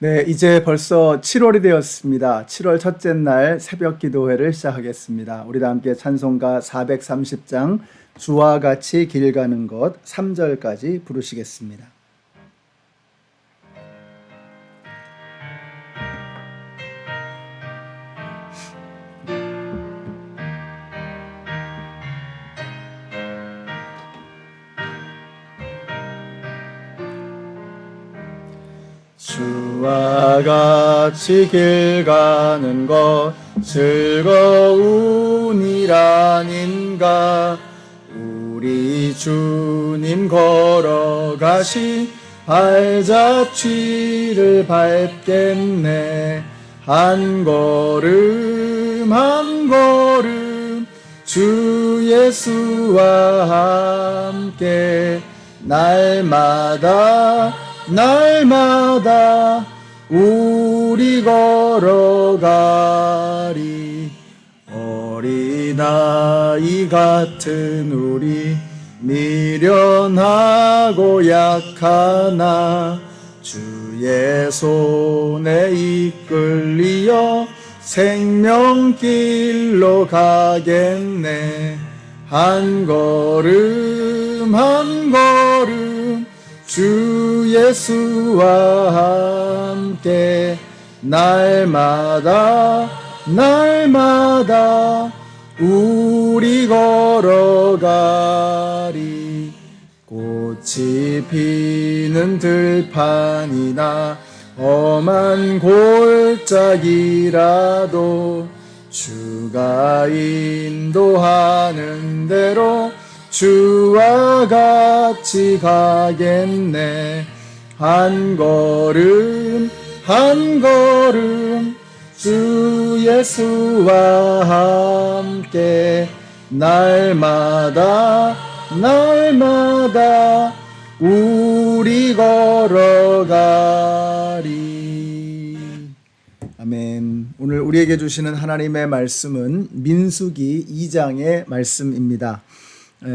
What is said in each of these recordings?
네, 이제 벌써 7월이 되었습니다. 7월 첫째 날 새벽 기도회를 시작하겠습니다. 우리 다 함께 찬송가 430장 주와 같이 길 가는 것 3절까지 부르시겠습니다. 주와 같이 길 가는 것 즐거운 일 아닌가. 우리 주님 걸어가신 발자취를 밟겠네. 한 걸음 한 걸음 주 예수와 함께 날마다 우리 걸어가리. 어린아이 같은 우리 미련하고 약하나 주의 손에 이끌리어 생명길로 가겠네. 한 걸음 한 걸음 주 예수와 함께 날마다 우리 걸어가리. 꽃이 피는 들판이나 험한 골짜기라도 주가 인도하는 대로 주와 같이 가겠네. 한 걸음 주 예수와 함께 날마다 우리 걸어가리. 아멘. 오늘 우리에게 주시는 하나님의 말씀은 민수기 2장의 말씀입니다.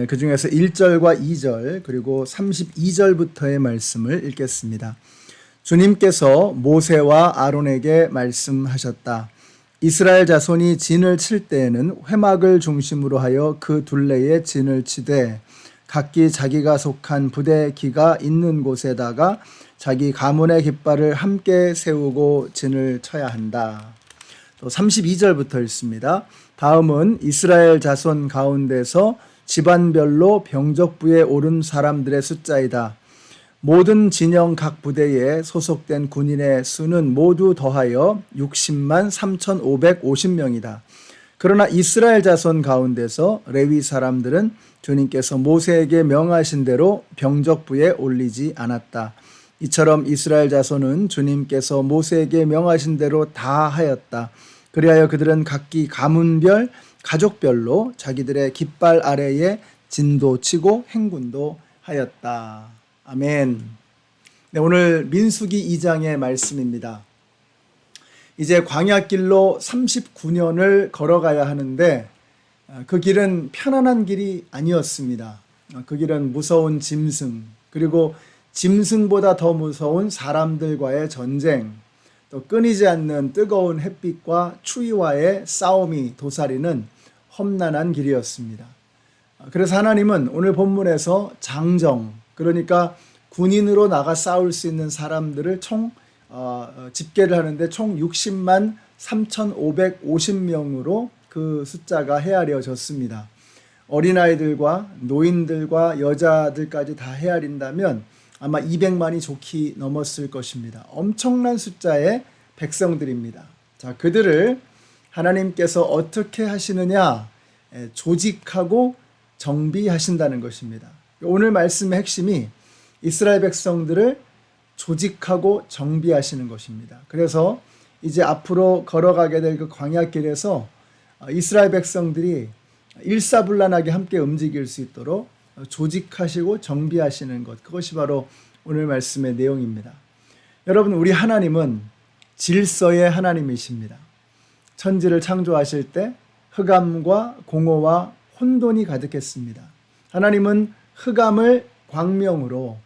그 중에서 1절과 2절 그리고 32절부터의 말씀을 읽겠습니다. 주님께서 모세와 아론에게 말씀하셨다. 이스라엘 자손이 진을 칠 때에는 회막을 중심으로 하여 그 둘레에 진을 치되 각기 자기가 속한 부대 기가 있는 곳에다가 자기 가문의 깃발을 함께 세우고 진을 쳐야 한다. 또 32절부터 읽습니다. 다음은 이스라엘 자손 가운데서 집안별로 병적부에 오른 사람들의 숫자이다. 모든 진영 각 부대에 소속된 군인의 수는 모두 더하여 60만 3,550명이다. 그러나 이스라엘 자손 가운데서 레위 사람들은 주님께서 모세에게 명하신 대로 병적부에 올리지 않았다. 이처럼 이스라엘 자손은 주님께서 모세에게 명하신 대로 다 하였다. 그리하여 그들은 각기 가문별, 가족별로 자기들의 깃발 아래에 진도 치고 행군도 하였다. 아멘. 네, 오늘 민수기 2장의 말씀입니다. 이제 광야길로 39년을 걸어가야 하는데 그 길은 편안한 길이 아니었습니다. 그 길은 무서운 짐승, 그리고 짐승보다 더 무서운 사람들과의 전쟁, 또 끊이지 않는 뜨거운 햇빛과 추위와의 싸움이 도사리는 험난한 길이었습니다. 그래서 하나님은 오늘 본문에서 장정, 그러니까 군인으로 나가 싸울 수 있는 사람들을 집계를 하는데 총 60만 3,550명으로 그 숫자가 헤아려졌습니다. 어린아이들과 노인들과 여자들까지 다 헤아린다면 아마 200만이 좋게 넘었을 것입니다. 엄청난 숫자의 백성들입니다. 자, 그들을 하나님께서 어떻게 하시느냐? 조직하고 정비하신다는 것입니다. 오늘 말씀의 핵심이 이스라엘 백성들을 조직하고 정비하시는 것입니다. 그래서 이제 앞으로 걸어가게 될 그 광야길에서 이스라엘 백성들이 일사불란하게 함께 움직일 수 있도록 조직하시고 정비하시는 것, 그것이 바로 오늘 말씀의 내용입니다. 여러분, 우리 하나님은 질서의 하나님이십니다. 천지를 창조하실 때 흑암과 공허와 혼돈이 가득했습니다. 하나님은 흑암을 광명으로,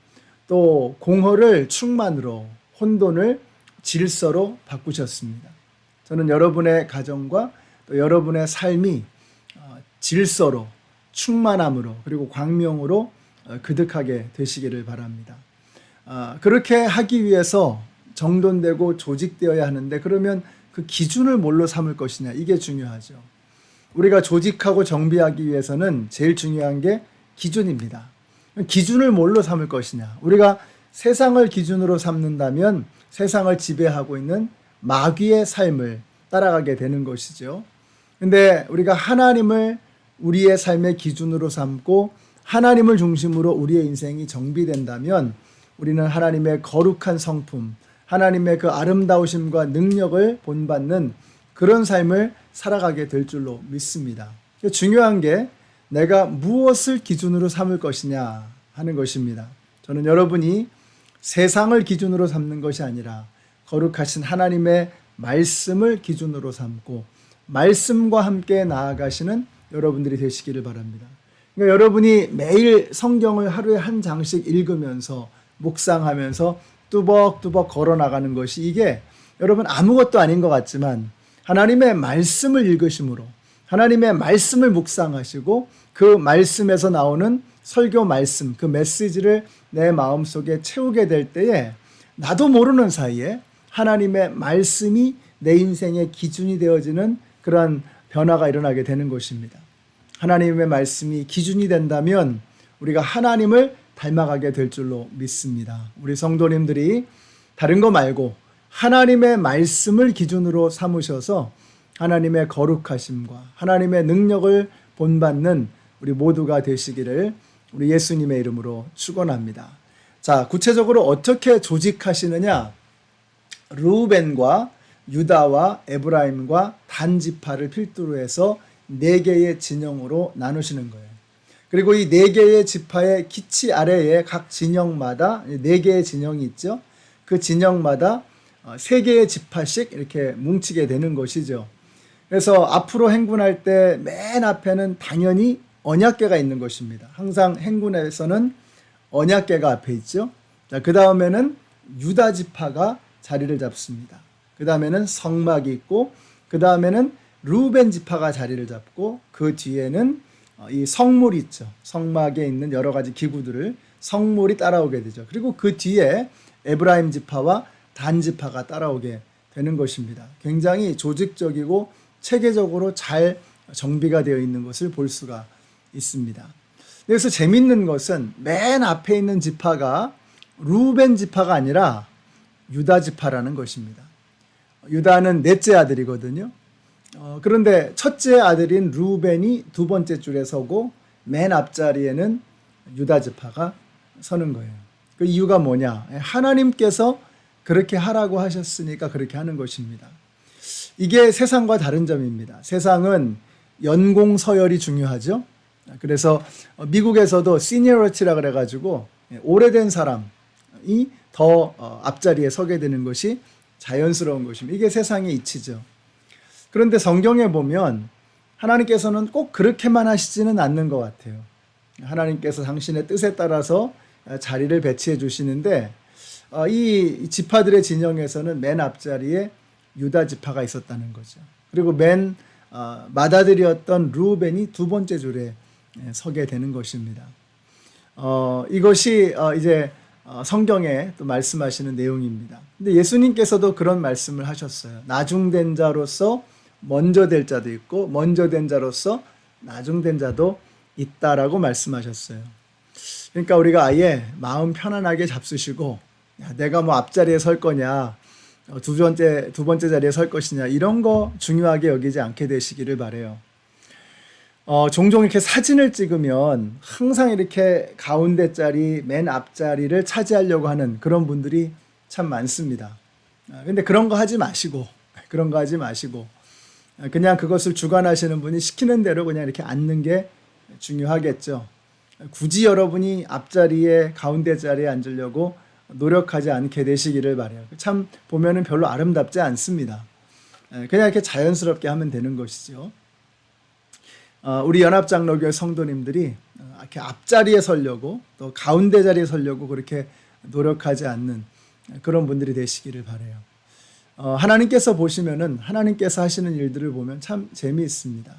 또 공허를 충만으로, 혼돈을 질서로 바꾸셨습니다. 저는 여러분의 가정과 또 여러분의 삶이 질서로, 충만함으로, 그리고 광명으로 그득하게 되시기를 바랍니다. 그렇게 하기 위해서 정돈되고 조직되어야 하는데, 그러면 그 기준을 뭘로 삼을 것이냐, 이게 중요하죠. 우리가 조직하고 정비하기 위해서는 제일 중요한 게 기준입니다. 기준을 뭘로 삼을 것이냐. 우리가 세상을 기준으로 삼는다면 세상을 지배하고 있는 마귀의 삶을 따라가게 되는 것이죠. 근데 우리가 하나님을 우리의 삶의 기준으로 삼고 하나님을 중심으로 우리의 인생이 정비된다면 우리는 하나님의 거룩한 성품, 하나님의 그 아름다우심과 능력을 본받는 그런 삶을 살아가게 될 줄로 믿습니다. 중요한 게 내가 무엇을 기준으로 삼을 것이냐 하는 것입니다. 저는 여러분이 세상을 기준으로 삼는 것이 아니라 거룩하신 하나님의 말씀을 기준으로 삼고 말씀과 함께 나아가시는 여러분들이 되시기를 바랍니다. 그러니까 여러분이 매일 성경을 하루에 한 장씩 읽으면서 묵상하면서 뚜벅뚜벅 걸어나가는 것이, 이게 여러분 아무것도 아닌 것 같지만 하나님의 말씀을 읽으심으로 하나님의 말씀을 묵상하시고 그 말씀에서 나오는 설교 말씀, 그 메시지를 내 마음속에 채우게 될 때에 나도 모르는 사이에 하나님의 말씀이 내 인생의 기준이 되어지는 그러한 변화가 일어나게 되는 것입니다. 하나님의 말씀이 기준이 된다면 우리가 하나님을 닮아가게 될 줄로 믿습니다. 우리 성도님들이 다른 거 말고 하나님의 말씀을 기준으로 삼으셔서 하나님의 거룩하심과 하나님의 능력을 본받는 우리 모두가 되시기를 우리 예수님의 이름으로 축원합니다. 자, 구체적으로 어떻게 조직하시느냐? 르우벤과 유다와 에브라임과 단 지파를 필두로 해서 4개의 진영으로 나누시는 거예요. 그리고 이 4개의 지파의 기치 아래에 각 진영마다 4개의 진영이 있죠. 그 진영마다 3개의 지파씩 이렇게 뭉치게 되는 것이죠. 그래서 앞으로 행군할 때 맨 앞에는 당연히 언약궤가 있는 것입니다. 항상 행군에서는 언약궤가 앞에 있죠. 자, 그 다음에는 유다 지파가 자리를 잡습니다. 그 다음에는 성막이 있고, 그 다음에는 르우벤 지파가 자리를 잡고, 그 뒤에는 이 성물이 있죠. 성막에 있는 여러 가지 기구들을 성물이 따라오게 되죠. 그리고 그 뒤에 에브라임 지파와 단 지파가 따라오게 되는 것입니다. 굉장히 조직적이고 체계적으로 잘 정비가 되어 있는 것을 볼 수가 있습니다. 그래서 재밌는 것은 맨 앞에 있는 지파가 르우벤 지파가 아니라 유다 지파라는 것입니다. 유다는 넷째 아들이거든요. 그런데 첫째 아들인 르우벤이 두 번째 줄에 서고 맨 앞자리에는 유다 지파가 서는 거예요. 그 이유가 뭐냐? 하나님께서 그렇게 하라고 하셨으니까 그렇게 하는 것입니다. 이게 세상과 다른 점입니다. 세상은 연공 서열이 중요하죠. 그래서 미국에서도 시니어리티라 그래가지고 오래된 사람이 더 앞자리에 서게 되는 것이 자연스러운 것입니다. 이게 세상의 이치죠. 그런데 성경에 보면 하나님께서는 꼭 그렇게만 하시지는 않는 것 같아요. 하나님께서 당신의 뜻에 따라서 자리를 배치해 주시는데 이 지파들의 진영에서는 맨 앞자리에 유다 지파가 있었다는 거죠. 그리고 맨 맏아들이었던 르우벤이 두 번째 줄에 서게 되는 것입니다. 이것이 이제 성경에 또 말씀하시는 내용입니다. 근데 예수님께서도 그런 말씀을 하셨어요. 나중된 자로서 먼저 될 자도 있고 먼저 된 자로서 나중된 자도 있다라고 말씀하셨어요. 그러니까 우리가 아예 마음 편안하게 잡수시고, 야, 내가 뭐 앞자리에 설 거냐, 두 번째 자리에 설 것이냐, 이런 거 중요하게 여기지 않게 되시기를 바라요. 종종 이렇게 사진을 찍으면 항상 이렇게 가운데 자리, 맨 앞자리를 차지하려고 하는 그런 분들이 참 많습니다. 근데 그런 거 하지 마시고, 그냥 그것을 주관하시는 분이 시키는 대로 그냥 이렇게 앉는 게 중요하겠죠. 굳이 여러분이 앞자리에, 가운데 자리에 앉으려고 노력하지 않게 되시기를 바라요. 참 보면은 별로 아름답지 않습니다. 그냥 이렇게 자연스럽게 하면 되는 것이죠. 우리 연합장로교회 성도님들이 이렇게 앞자리에 서려고 또 가운데 자리에 서려고 그렇게 노력하지 않는 그런 분들이 되시기를 바라요. 하나님께서 보시면은 하나님께서 하시는 일들을 보면 참 재미있습니다.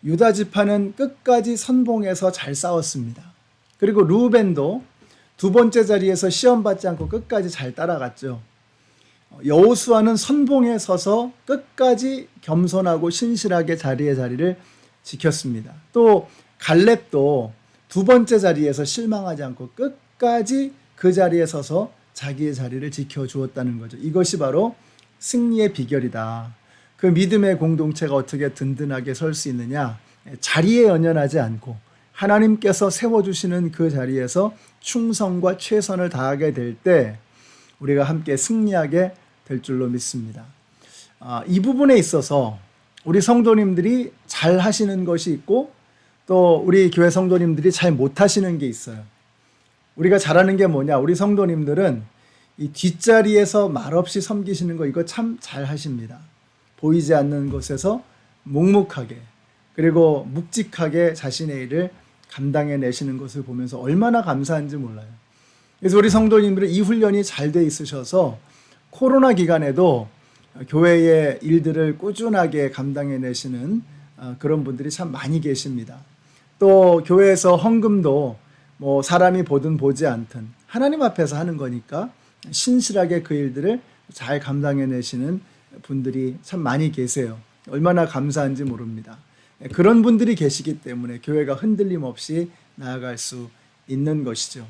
유다 지파는 끝까지 선봉해서 잘 싸웠습니다. 그리고 루벤도 두 번째 자리에서 시험 받지 않고 끝까지 잘 따라갔죠. 여호수아는 선봉에 서서 끝까지 겸손하고 신실하게 자리를 지켰습니다. 또 갈렙도 두 번째 자리에서 실망하지 않고 끝까지 그 자리에 서서 자기의 자리를 지켜주었다는 거죠. 이것이 바로 승리의 비결이다. 그 믿음의 공동체가 어떻게 든든하게 설 수 있느냐? 자리에 연연하지 않고 하나님께서 세워주시는 그 자리에서 충성과 최선을 다하게 될 때 우리가 함께 승리하게 될 줄로 믿습니다. 이 부분에 있어서 우리 성도님들이 잘 하시는 것이 있고 또 우리 교회 성도님들이 잘 못하시는 게 있어요. 우리가 잘하는 게 뭐냐? 우리 성도님들은 이 뒷자리에서 말없이 섬기시는 거 이거 참 잘 하십니다. 보이지 않는 곳에서 묵묵하게 그리고 묵직하게 자신의 일을 감당해내시는 것을 보면서 얼마나 감사한지 몰라요. 그래서 우리 성도님들은 이 훈련이 잘 돼 있으셔서 코로나 기간에도 교회의 일들을 꾸준하게 감당해내시는 그런 분들이 참 많이 계십니다. 또 교회에서 헌금도 뭐 사람이 보든 보지 않든 하나님 앞에서 하는 거니까 신실하게 그 일들을 잘 감당해내시는 분들이 참 많이 계세요. 얼마나 감사한지 모릅니다. 그런 분들이 계시기 때문에 교회가 흔들림 없이 나아갈 수 있는 것이죠.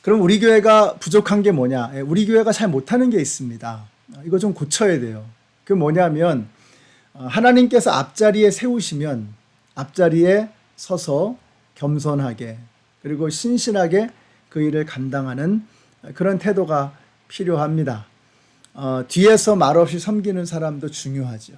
그럼 우리 교회가 부족한 게 뭐냐? 우리 교회가 잘 못하는 게 있습니다. 이거 좀 고쳐야 돼요. 그게 뭐냐면 하나님께서 앞자리에 세우시면 앞자리에 서서 겸손하게 그리고 신실하게 그 일을 감당하는 그런 태도가 필요합니다. 뒤에서 말없이 섬기는 사람도 중요하죠.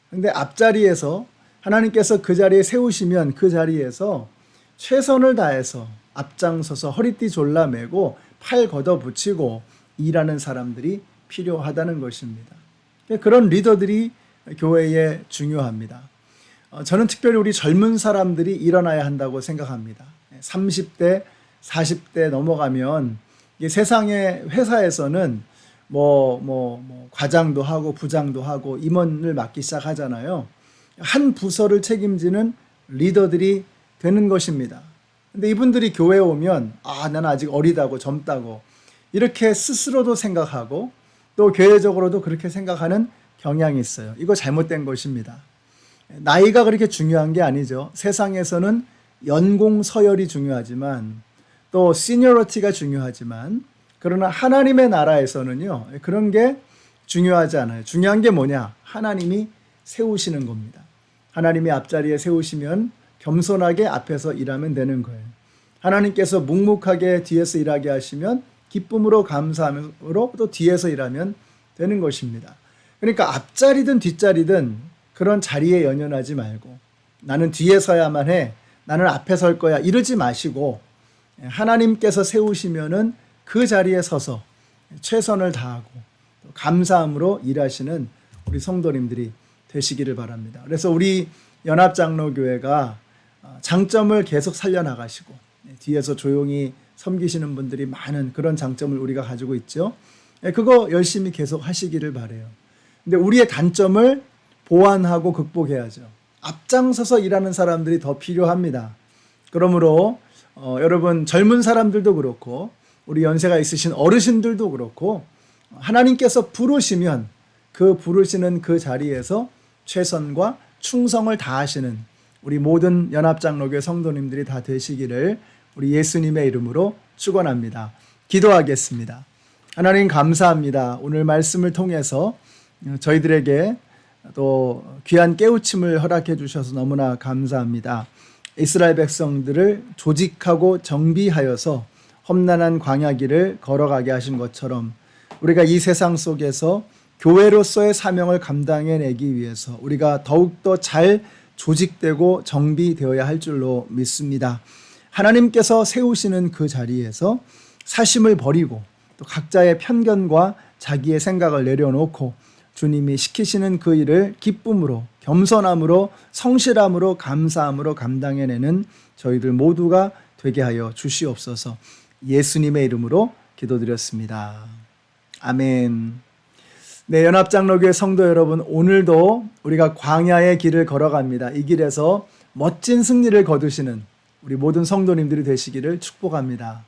근데 앞자리에서 하나님께서 그 자리에 세우시면 그 자리에서 최선을 다해서 앞장서서 허리띠 졸라매고 팔 걷어붙이고 일하는 사람들이 필요하다는 것입니다. 그런 리더들이 교회에 중요합니다. 저는 특별히 우리 젊은 사람들이 일어나야 한다고 생각합니다. 30대, 40대 넘어가면 세상의 회사에서는 과장도 하고 부장도 하고 임원을 맡기 시작하잖아요. 한 부서를 책임지는 리더들이 되는 것입니다. 근데 이분들이 교회에 오면 나는 아직 어리다고 젊다고 이렇게 스스로도 생각하고 또 교회적으로도 그렇게 생각하는 경향이 있어요. 이거 잘못된 것입니다. 나이가 그렇게 중요한 게 아니죠. 세상에서는 연공 서열이 중요하지만 또 시니어리티가 중요하지만 그러나 하나님의 나라에서는요 그런 게 중요하지 않아요. 중요한 게 뭐냐? 하나님이 세우시는 겁니다. 하나님이 앞자리에 세우시면 겸손하게 앞에서 일하면 되는 거예요. 하나님께서 묵묵하게 뒤에서 일하게 하시면 기쁨으로 감사함으로 또 뒤에서 일하면 되는 것입니다. 그러니까 앞자리든 뒷자리든 그런 자리에 연연하지 말고 나는 뒤에 서야만 해, 나는 앞에 설 거야 이러지 마시고 하나님께서 세우시면은 그 자리에 서서 최선을 다하고 감사함으로 일하시는 우리 성도님들이 되시기를 바랍니다. 그래서 우리 연합장로교회가 장점을 계속 살려나가시고 뒤에서 조용히 섬기시는 분들이 많은 그런 장점을 우리가 가지고 있죠. 그거 열심히 계속 하시기를 바라요. 근데 우리의 단점을 보완하고 극복해야죠. 앞장서서 일하는 사람들이 더 필요합니다. 그러므로 여러분 젊은 사람들도 그렇고 우리 연세가 있으신 어르신들도 그렇고 하나님께서 부르시면 그 부르시는 그 자리에서 최선과 충성을 다하시는 우리 모든 연합장로교회 성도님들이 다 되시기를 우리 예수님의 이름으로 축원합니다. 기도하겠습니다. 하나님 감사합니다. 오늘 말씀을 통해서 저희들에게 또 귀한 깨우침을 허락해 주셔서 너무나 감사합니다. 이스라엘 백성들을 조직하고 정비하여서 험난한 광야길을 걸어가게 하신 것처럼 우리가 이 세상 속에서 교회로서의 사명을 감당해내기 위해서 우리가 더욱더 잘 조직되고 정비되어야 할 줄로 믿습니다. 하나님께서 세우시는 그 자리에서 사심을 버리고 또 각자의 편견과 자기의 생각을 내려놓고 주님이 시키시는 그 일을 기쁨으로 겸손함으로 성실함으로 감사함으로 감당해내는 저희들 모두가 되게 하여 주시옵소서. 예수님의 이름으로 기도드렸습니다. 아멘. 네, 연합장로교회 성도 여러분, 오늘도 우리가 광야의 길을 걸어갑니다. 이 길에서 멋진 승리를 거두시는 우리 모든 성도님들이 되시기를 축복합니다.